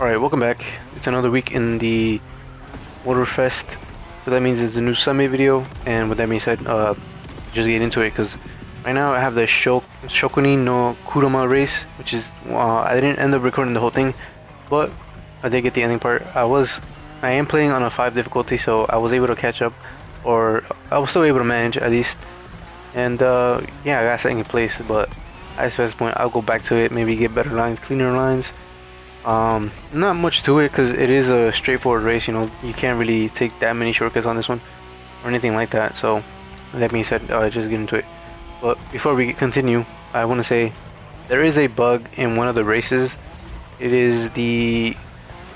Alright, welcome back. It's another week in the Motorfest. So that means it's a new summit video, and with that being said, just get into it, because right now I have the Shokuni no Kurama race, which is, I didn't end up recording the whole thing, but I did get the ending part. I am playing on a 5 difficulty, so I was able to catch up, or I was still able to manage at least, and yeah, I got second place, but at this point I'll go back to it, maybe get better lines, cleaner lines. Not much to it because it is a straightforward race, you can't really take that many shortcuts on this one or anything like that. So that being said, just get into it. But before we continue, I want to say there is a bug in one of the races. It is the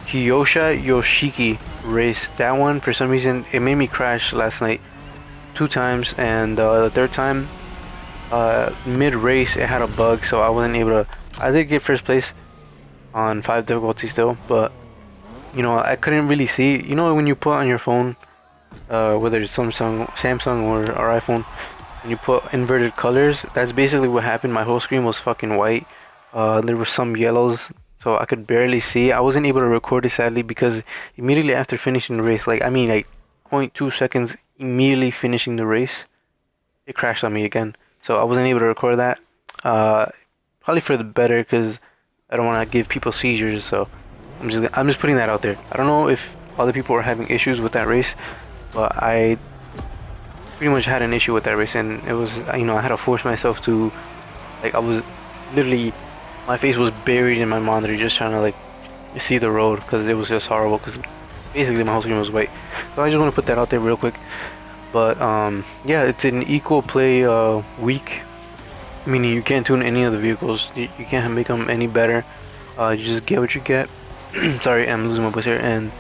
Kyosha Yoshiki race. That one, for some reason, it made me crash last night 2 times, and the third time, mid-race, it had a bug, so I wasn't able to. I did get first place on 5 difficulty still, but I couldn't really see. When you put on your phone, whether it's Samsung or iPhone, when you put inverted colors, that's basically what happened. My whole screen was fucking white. There were some yellows, so I could barely see. I wasn't able to record it, sadly, because immediately after finishing the race, like 0.2 seconds immediately finishing the race, it crashed on me again. So I wasn't able to record that. Probably for the better, because I don't want to give people seizures, so I'm just putting that out there. I don't know if other people are having issues with that race, but I pretty much had an issue with that race, and it was, I had to force myself to, I was literally, my face was buried in my monitor just trying to see the road, because it was just horrible, because basically my whole screen was white. So I just want to put that out there real quick. But yeah, it's an equal play week. Meaning you can't tune any of the vehicles. You can't make them any better. You just get what you get. Sorry, I'm losing my voice here. And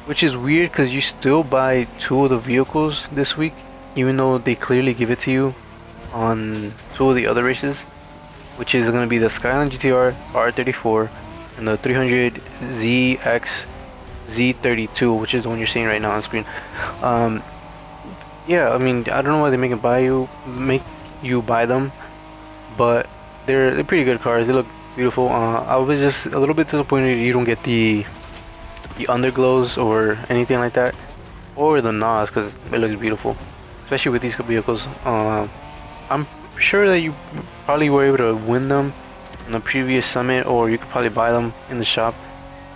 which is weird because you still buy 2 of the vehicles this week, even though they clearly give it to you on 2 of the other races, which is going to be the Skyline GTR R34 and the 300 ZX Z32, which is the one you're seeing right now on screen. Yeah, I mean, I don't know why they make you buy them, but they're pretty good cars. They look beautiful. I was just a little bit disappointed you don't get the underglows or anything like that, or the NOS, because it looks beautiful, especially with these vehicles. I'm sure that you probably were able to win them in the previous summit, or you could probably buy them in the shop.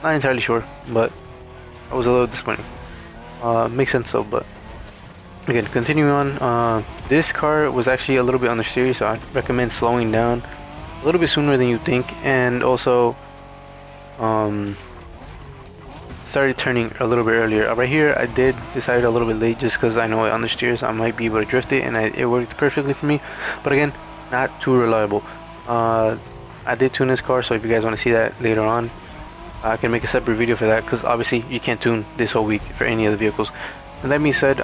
Not entirely sure, but I was a little disappointed. Makes sense though, but again, continuing on, this car was actually a little bit understeered, so I'd recommend slowing down a little bit sooner than you think, and also started turning a little bit earlier. Right here, I did decide a little bit late just because I know it understeers. I might be able to drift it, and it worked perfectly for me. But again, not too reliable. I did tune this car, so if you guys want to see that later on, I can make a separate video for that, because obviously you can't tune this whole week for any of the vehicles. And that being said,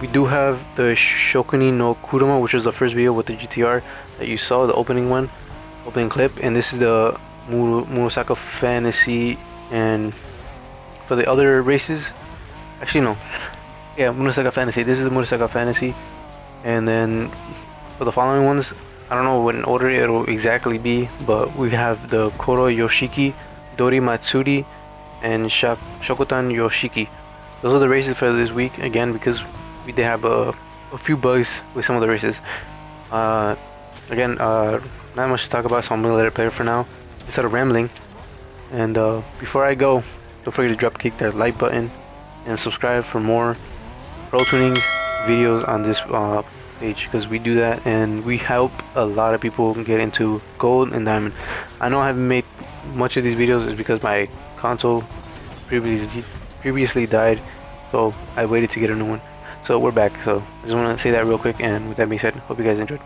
we do have the Shokuni no Kurama, which is the first video with the GTR that you saw, the opening clip, and this is the Murasaka Fantasy. And for the other races, actually no, yeah, Murasaka Fantasy. This is the Murasaka Fantasy, and then for the following ones, I don't know what in order it'll exactly be, but we have the Koro Yoshiki, Dori Matsuri, and Shokotan Yoshiki. Those are the races for this week, again, because we did have a few bugs with some of the races. Again, not much to talk about, so I'm gonna let it play for now instead of rambling. And before I go, don't forget to drop kick that like button and subscribe for more pro tuning videos on this page, because we do that and we help a lot of people get into gold and diamond. I know I haven't made much of these videos is because my console previously died, so I waited to get a new one. So we're back, so I just want to say that real quick, and with that being said, hope you guys enjoyed.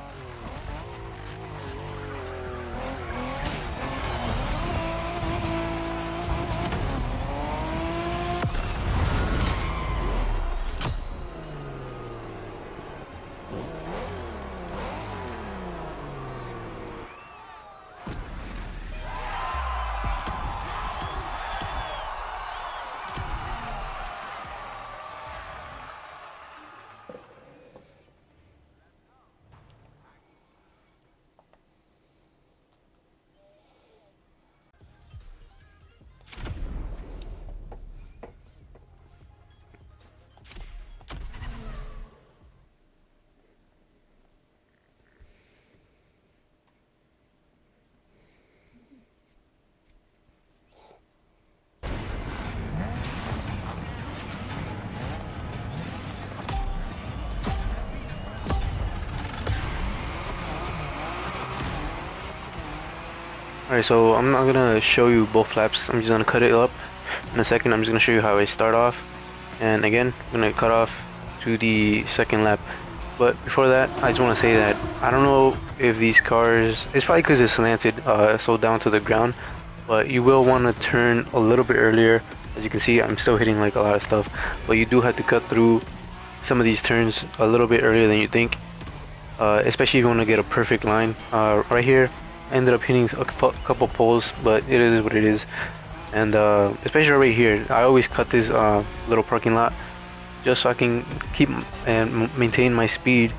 Alright, so I'm not gonna show you both laps. I'm just gonna cut it up in a second. I'm just gonna show you how I start off, and again I'm gonna cut off to the second lap. But before that, I just want to say that I don't know if these cars, it's probably because it's slanted so down to the ground, but you will want to turn a little bit earlier. As you can see, I'm still hitting like a lot of stuff, but you do have to cut through some of these turns a little bit earlier than you think, especially if you want to get a perfect line. Right here I ended up hitting a couple poles, but it is what it is. And especially right here, I always cut this little parking lot just so I can keep and maintain my speed.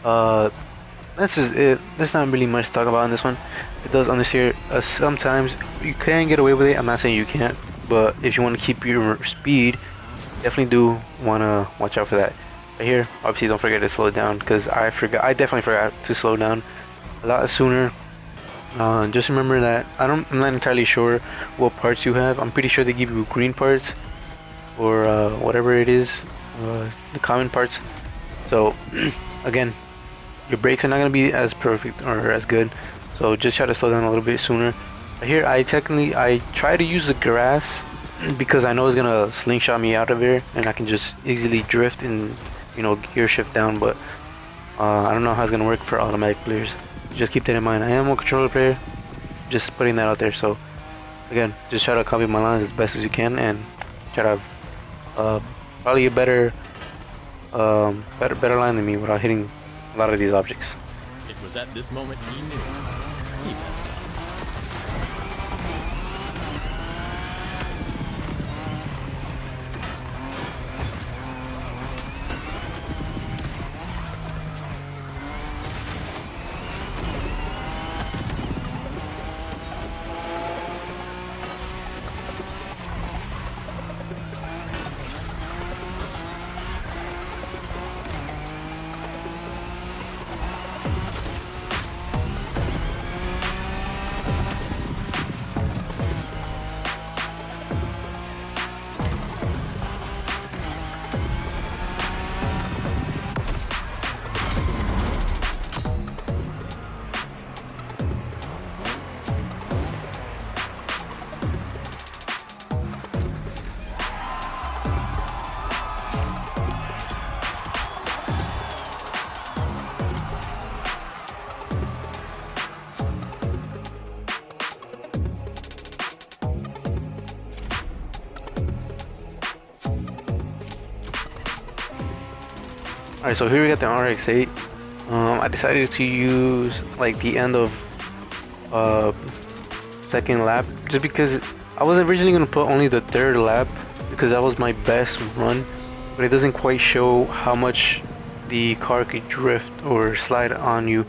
That's just it. There's not really much to talk about in this one. It does understeer. Sometimes you can get away with it. I'm not saying you can't, but if you want to keep your speed, definitely do want to watch out for that. Right here, obviously don't forget to slow it down, because I definitely forgot to slow down a lot sooner. Just remember that I'm not entirely sure what parts you have. I'm pretty sure they give you green parts or whatever it is, the common parts. So again, your brakes are not gonna be as perfect or as good, so just try to slow down a little bit sooner. Right here, I try to use the grass because I know it's gonna slingshot me out of here, and I can just easily drift and gear shift down. But I don't know how it's gonna work for automatic players. Just keep that in mind. I am a controller player, just putting that out there. So again, just try to copy my lines as best as you can, and try to have probably a better line than me without hitting a lot of these objects. It was at this moment he knew he messed up. Alright, so here we got the RX-8. I decided to use like the end of second lap, just because I was originally gonna put only the third lap because that was my best run, but it doesn't quite show how much the car could drift or slide on you.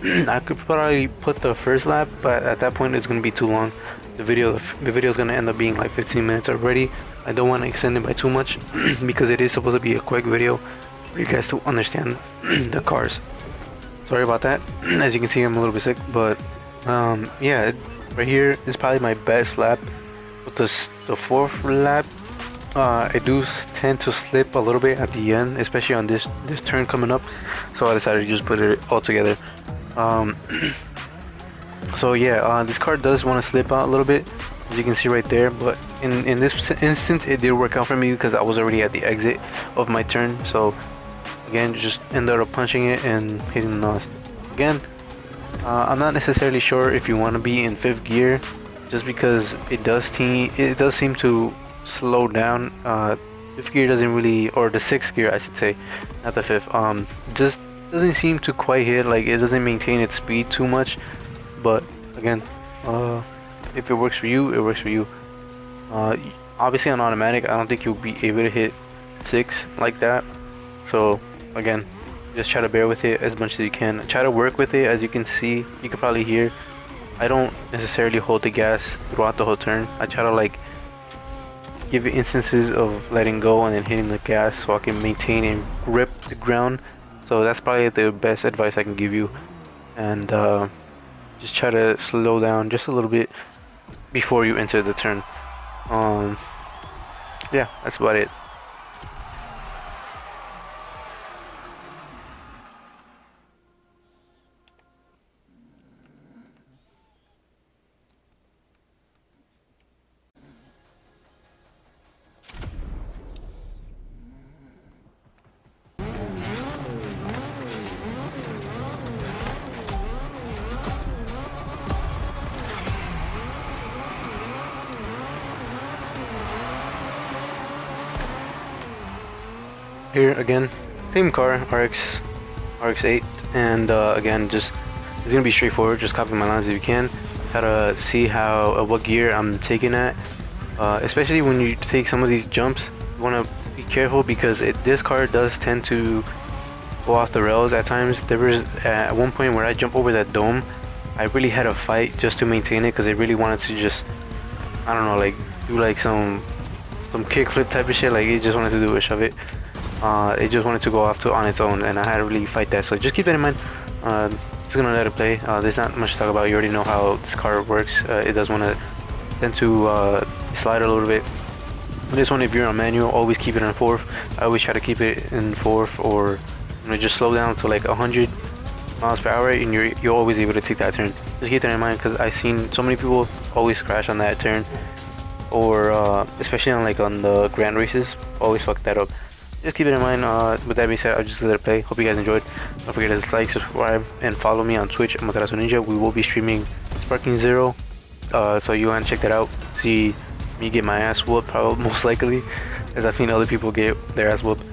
I could probably put the first lap, but at that point it's gonna be too long. The video is gonna end up being like 15 minutes already. I don't want to extend it by too much because it is supposed to be a quick video for you guys to understand the cars. Sorry about that. As you can see, I'm a little bit sick, but yeah, right here is probably my best lap. With the fourth lap, I do tend to slip a little bit at the end, especially on this turn coming up. So I decided to just put it all together. So yeah, this car does want to slip out a little bit, as you can see right there, but in this instance it did work out for me because I was already at the exit of my turn. So again, just ended up punching it and hitting the NOS. Again, I'm not necessarily sure if you want to be in 5th gear, just because it does seem to slow down. 5th gear doesn't really, or the 6th gear I should say, not the 5th. Just doesn't seem to quite hit, like it doesn't maintain its speed too much. But again, if it works for you, it works for you. Obviously on automatic, I don't think you'll be able to hit 6 like that. So again, just try to bear with it as much as you can. Try to work with it. As you can see, you can probably hear, I don't necessarily hold the gas throughout the whole turn. I try to like give it instances of letting go and then hitting the gas so I can maintain and grip the ground. So that's probably the best advice I can give you. And just try to slow down just a little bit before you enter the turn. Yeah, that's about it. here again, same car, RX8, and again, just it's gonna be straightforward. Just copy my lines if you can. Try to see how what gear I'm taking at, especially when you take some of these jumps. You want to be careful because this car does tend to go off the rails at times. There was at one point where I jumped over that dome. I really had a fight just to maintain it because I really wanted to just, I don't know, like do like some kickflip type of shit. Like it just wanted to do a shove it. It just wanted to go off on its own, and I had to really fight that. So just keep that in mind. Just gonna let it play. There's not much to talk about. You already know how this car works. It does want to tend to slide a little bit. This one, if you're on manual, always keep it on fourth. I always try to keep it in fourth, or just slow down to like 100 miles per hour, and you're always able to take that turn. Just keep that in mind because I've seen so many people always crash on that turn, or especially on the grand races, always fuck that up. Just keep it in mind. With that being said, I'll just let it play. Hope you guys enjoyed. Don't forget to like, subscribe, and follow me on Twitch. I'm Motorfest Ninja. We will be streaming Sparking Zero, so you want to check that out. See me get my ass whooped, probably most likely, as I've seen other people get their ass whooped.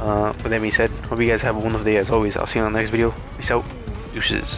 With that being said, hope you guys have a wonderful day as always. I'll see you on the next video. Peace out. Deuces.